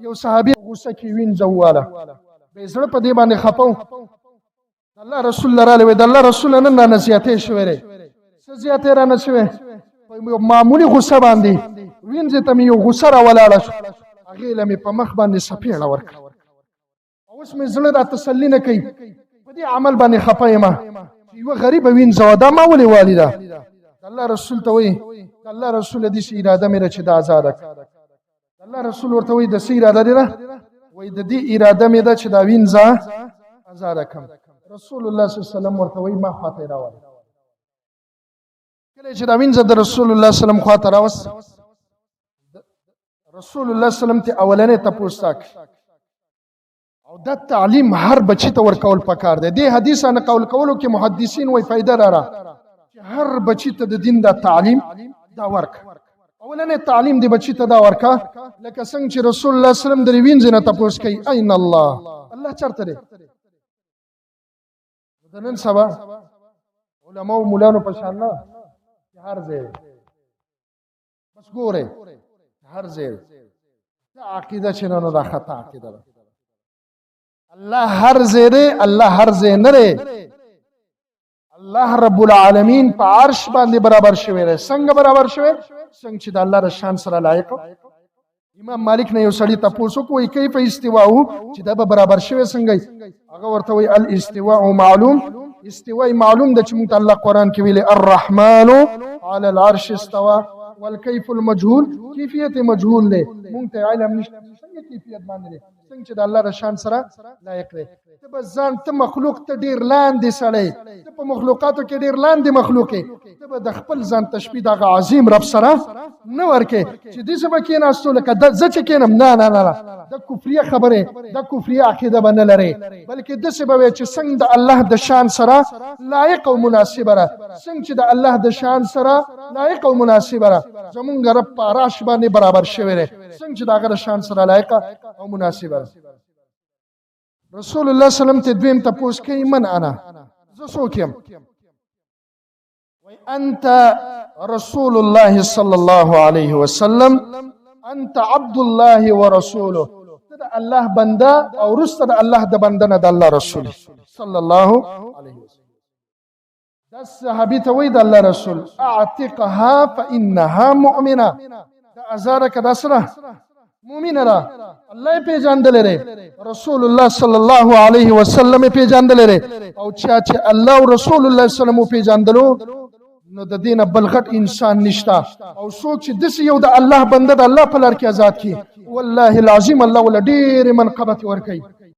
یو صحابي غوسه کې وینځه واله به زړه په دې باندې خپو الله رسول الله علیه د الله رسول نن نه نصیحت شوی ری څه زیاتې را نه شوی معمولی غوسه باندې وینځه ته یو غوسه را ولاړه شو هغه لمه په مخ باندې سپېړه ورکړه اوس مې زړه را تسلی نه کوي په دې عمل باندې خپایم یو غریب وینځه دا ما ولې والدا الله رسول ته وی الله رسول دې شي اراده مې چې دا آزاد الله رسول ورته وی د سې اراده لري وای د دې اراده مې ده چې دا وینځه آزاد کم رسول الله صلی الله علیه وسلم ورته وی ما خاطر راوړ کله چې دا وینځه د رسول الله صلی الله علیه وسلم خاطر راوس رسول الله صلی الله علیه وسلم ته اولنې تاسو تک او دا تعلیم هر بچی ته ورکول پکار دی د حدیث نه قول کولو کې محدثین وای فائدہ را چې هر بچی ته د دین دا تعلیم دا ورک اولنې تعلیم دی بچی ته دا ورکا لکه څنګه چې رسول الله صلی الله علیه وسلم د وینځ نه تاسو کوي اين الله الله چرته دی د نن سبا علماء او مولانو په شان نه هر ځای بس ګوره هر ځای دا عقیده چې نه دا خطا عقیده الله هر ځای الله هر ځای نه دی الله رب العالمین په عرش باندې برابر شوی دی څنګه برابر شوی څنګه چې د الله ر شان سره لایق امام مالک نه یو سړی تاسو کوی کیف استواء چې دا برابر شوی څنګه هغه ورته وی الاستواء معلوم استواء معلوم د چې موږ الله قران کې ویلي الرحمن على العرش استوى والكيف المجهول کیفیت مجهول دی موږ ته علم نشته څنګه کیفیت باندې څنګه چې د الله ر شان سره لایق دی ته بس ځان ته مخلوق ته ډیر لاندې سړی ته په مخلوقاتو کې ډیر لاندې مخلوق ته به د خپل ځان تشبیه د عظیم رب سره نه ورکې چې دې سبا کې ناستو لکه د ځکه چې کینم نه نه نه د کفریه خبره د کفریه عقیده باندې لري بلکې د سبا چې څنګه د الله د شان سره لایق او مناسب را څنګه چې د الله د شان سره لایق او مناسب را زمونږ رب پاراش باندې برابر شوی دی څنګه چې د هغه شان سره لایق او مناسب را رسول الله صلی الله علیه وسلم ته دویم تاسو کوي من انا زه څوک یم وای انت رسول الله صلی الله علیه وسلم انت عبد الله ورسوله د الله بنده او رسول د الله د بنده نه د الله رسول صلی الله علیه وسلم دا صحابي ته وای د الله رسول اعتقها فانها مؤمنه دا ازاره کدا سره مؤمنه را الله پیژندل لري رسول الله صلی الله علیه وسلم پیژندل لري او چې الله او رسول الله صلی الله علیه وسلم پیژندلو نو د دینه بلغت انسان نشتا او سوچ د یو د الله بنده د الله په لار کې آزاد کی والله العظیم الله ول ډیر منقبت ور کوي